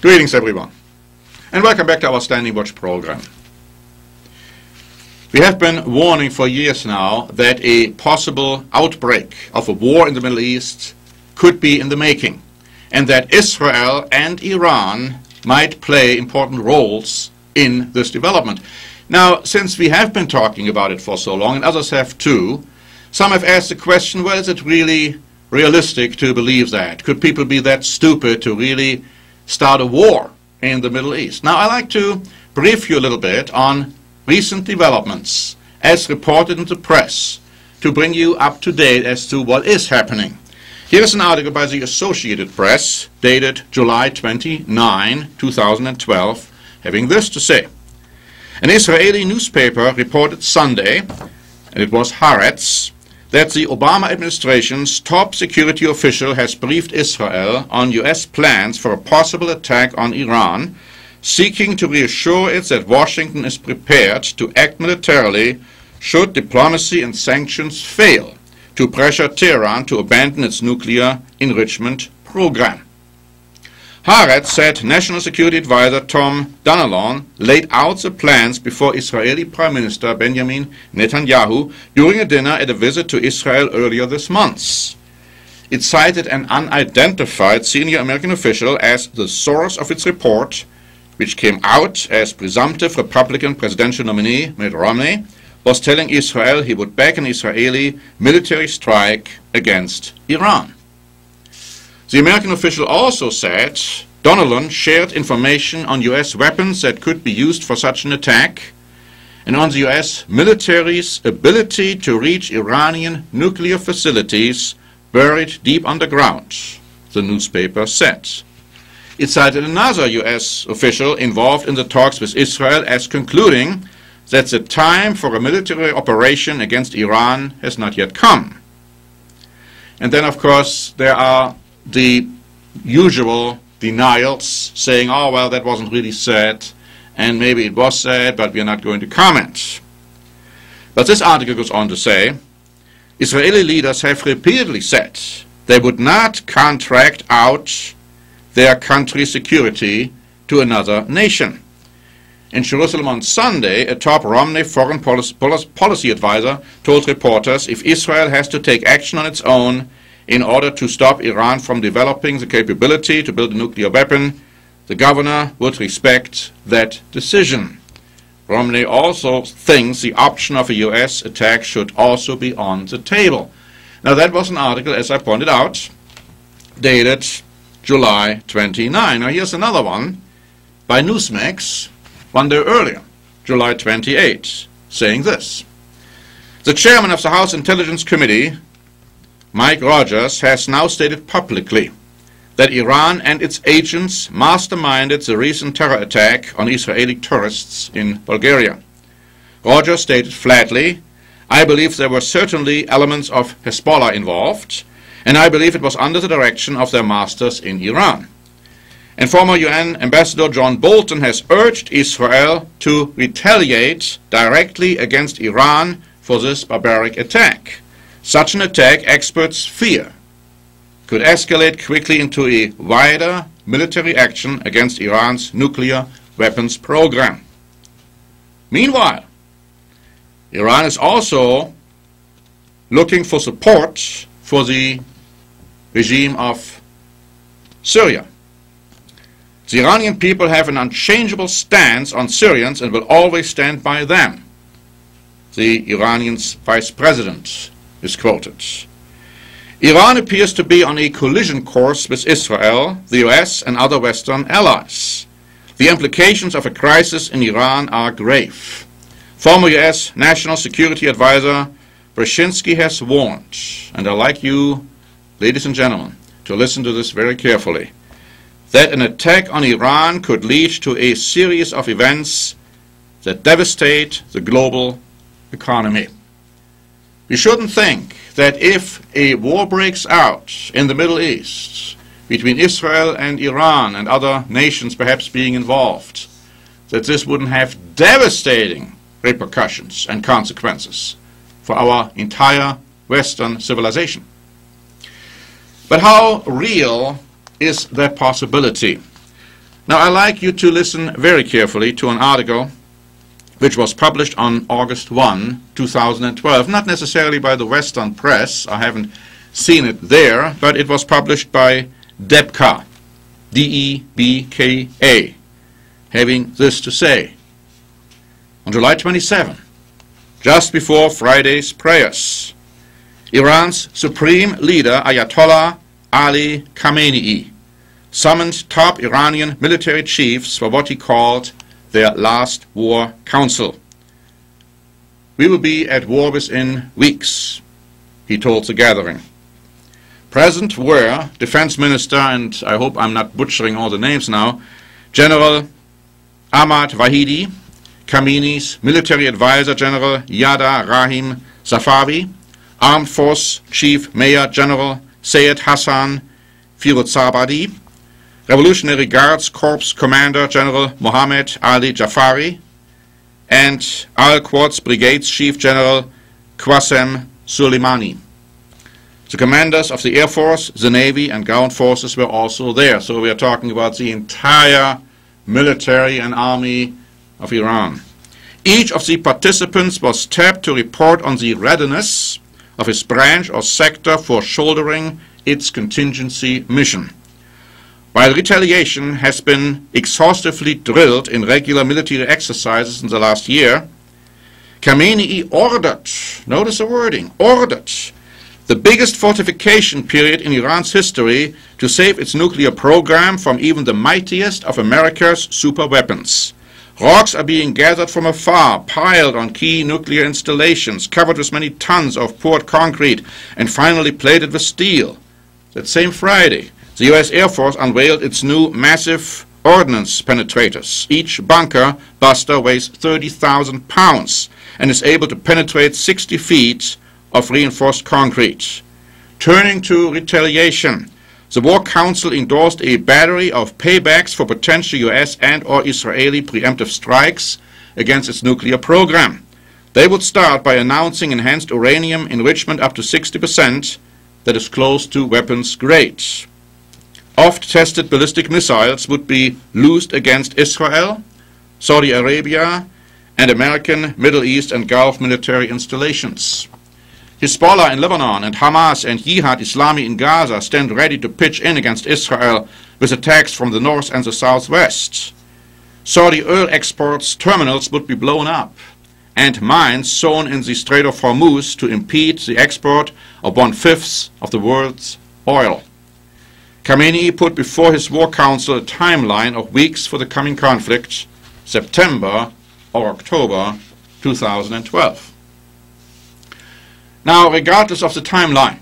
Greetings everyone, and welcome back to our Standing Watch program. We have been warning for years now that a possible outbreak of a war in the Middle East could be in the making, and that Israel and Iran might play important roles in this development. Now, since we have been talking about it for so long, and others have too, some have asked the question, well, is it really realistic to believe that? Could people be that stupid to really start a war in the Middle East? Now, I'd like to brief you a little bit on recent developments as reported in the press to bring you up to date as to what is happening. Here is an article by the Associated Press dated July 29, 2012, having this to say. An Israeli newspaper reported Sunday, and it was Haaretz, that the Obama administration's top security official has briefed Israel on U.S. plans for a possible attack on Iran, seeking to reassure it that Washington is prepared to act militarily should diplomacy and sanctions fail to pressure Tehran to abandon its nuclear enrichment program. Haaretz said National Security Advisor Tom Donilon laid out the plans before Israeli Prime Minister Benjamin Netanyahu during a dinner at a visit to Israel earlier this month. It cited an unidentified senior American official as the source of its report, which came out as presumptive Republican presidential nominee Mitt Romney was telling Israel he would back an Israeli military strike against Iran. The American official also said Donilon shared information on U.S. weapons that could be used for such an attack and on the U.S. military's ability to reach Iranian nuclear facilities buried deep underground, the newspaper said. It cited another U.S. official involved in the talks with Israel as concluding that the time for a military operation against Iran has not yet come. And then, of course, there are the usual denials saying, oh, well, that wasn't really said, and maybe it was said, but we are not going to comment. But this article goes on to say, Israeli leaders have repeatedly said they would not contract out their country's security to another nation. In Jerusalem on Sunday, a top Romney foreign policy advisor told reporters if Israel has to take action on its own in order to stop Iran from developing the capability to build a nuclear weapon, the governor would respect that decision. Romney also thinks the option of a U.S. attack should also be on the table. Now, that was an article, as I pointed out, dated July 29. Now, here's another one by Newsmax, one day earlier, July 28, saying this. The chairman of the House Intelligence Committee, Mike Rogers, has now stated publicly that Iran and its agents masterminded the recent terror attack on Israeli tourists in Bulgaria. Rogers stated flatly, I believe there were certainly elements of Hezbollah involved, and I believe it was under the direction of their masters in Iran. And former UN Ambassador John Bolton has urged Israel to retaliate directly against Iran for this barbaric attack. Such an attack, experts fear, could escalate quickly into a wider military action against Iran's nuclear weapons program. Meanwhile, Iran is also looking for support for the regime of Syria. The Iranian people have an unchangeable stance on Syrians and will always stand by them, the Iranian's vice president is quoted. Iran appears to be on a collision course with Israel, the US, and other Western allies. The implications of a crisis in Iran are grave. Former US National Security Advisor Brzezinski has warned, and I'd like you, ladies and gentlemen, to listen to this very carefully, that an attack on Iran could lead to a series of events that devastate the global economy. We shouldn't think that if a war breaks out in the Middle East between Israel and Iran and other nations perhaps being involved, that this wouldn't have devastating repercussions and consequences for our entire Western civilization. But how real is that possibility? Now, I'd like you to listen very carefully to an article which was published on August 1, 2012, not necessarily by the Western press. I haven't seen it there, but it was published by Debka, D-E-B-K-A, having this to say. On July 27, just before Friday's prayers, Iran's supreme leader, Ayatollah Ali Khamenei, summoned top Iranian military chiefs for what he called their last war council. We will be at war within weeks, he told the gathering. Present were Defense Minister, and I hope I'm not butchering all the names now, General Ahmad Vahidi, Khamenei's military advisor, General Yada Rahim Safavi, Armed Force Chief Major General Sayed Hassan Firuzabadi, Revolutionary Guards Corps Commander General Mohammed Ali Jafari, and Al-Quds Brigade's Chief General Qasem Soleimani. The commanders of the Air Force, the Navy, and ground forces were also there. So we are talking about the entire military and army of Iran. Each of the participants was tapped to report on the readiness of his branch or sector for shouldering its contingency mission. While retaliation has been exhaustively drilled in regular military exercises in the last year, Khamenei ordered, notice the wording, ordered the biggest fortification period in Iran's history to save its nuclear program from even the mightiest of America's superweapons. Rocks are being gathered from afar, piled on key nuclear installations, covered with many tons of poured concrete, and finally plated with steel. That same Friday, the U.S. Air Force unveiled its new massive ordnance penetrators. Each bunker buster weighs 30,000 pounds and is able to penetrate 60 feet of reinforced concrete. Turning to retaliation, the War Council endorsed a battery of paybacks for potential U.S. and/or Israeli preemptive strikes against its nuclear program. They would start by announcing enhanced uranium enrichment up to 60% that is close to weapons grade. Oft-tested ballistic missiles would be loosed against Israel, Saudi Arabia, and American, Middle East, and Gulf military installations. Hezbollah in Lebanon and Hamas and Jihad Islami in Gaza stand ready to pitch in against Israel with attacks from the north and the southwest. Saudi oil exports terminals would be blown up, and mines sown in the Strait of Hormuz to impede the export of 1/5 of the world's oil. Khamenei put before his War Council a timeline of weeks for the coming conflict, September or October 2012. Now, regardless of the timeline,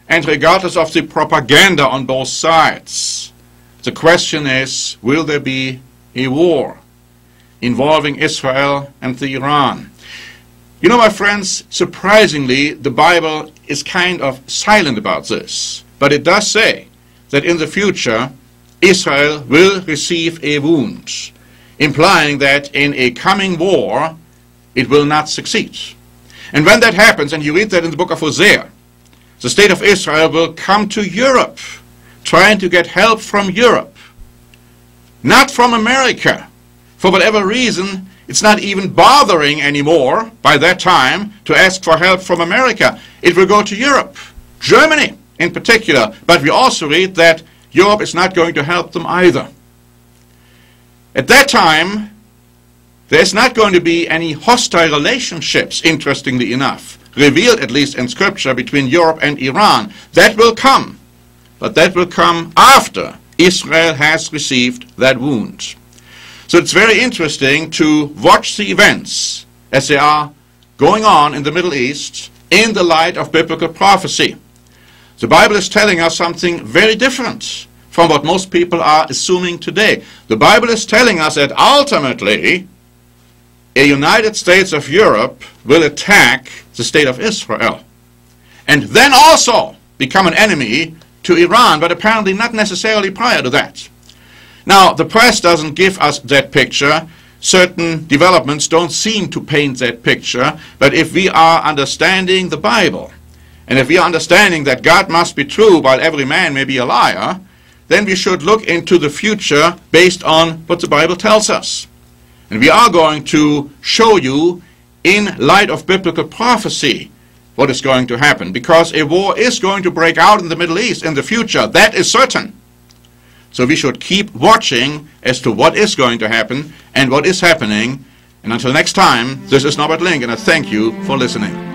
and regardless of the propaganda on both sides, the question is, will there be a war involving Israel and Iran? You know, my friends, surprisingly, the Bible is kind of silent about this, but it does say that in the future, Israel will receive a wound, implying that in a coming war, it will not succeed. And when that happens, and you read that in the book of Hosea, the state of Israel will come to Europe, trying to get help from Europe, not from America. For whatever reason, it's not even bothering anymore by that time to ask for help from America. It will go to Europe, Germany in particular. But we also read that Europe is not going to help them either. At that time, there's not going to be any hostile relationships, interestingly enough, revealed at least in Scripture between Europe and Iran. That will come, but that will come after Israel has received that wound. So it's very interesting to watch the events as they are going on in the Middle East in the light of biblical prophecy. The Bible is telling us something very different from what most people are assuming today. The Bible is telling us that ultimately a United States of Europe will attack the state of Israel and then also become an enemy to Iran, but apparently not necessarily prior to that. Now, the press doesn't give us that picture. Certain developments don't seem to paint that picture, but if we are understanding the Bible, and if we are understanding that God must be true while every man may be a liar, then we should look into the future based on what the Bible tells us. And we are going to show you, in light of biblical prophecy, what is going to happen. Because a war is going to break out in the Middle East in the future. That is certain. So we should keep watching as to what is going to happen and what is happening. And until next time, this is Norbert Link, and I thank you for listening.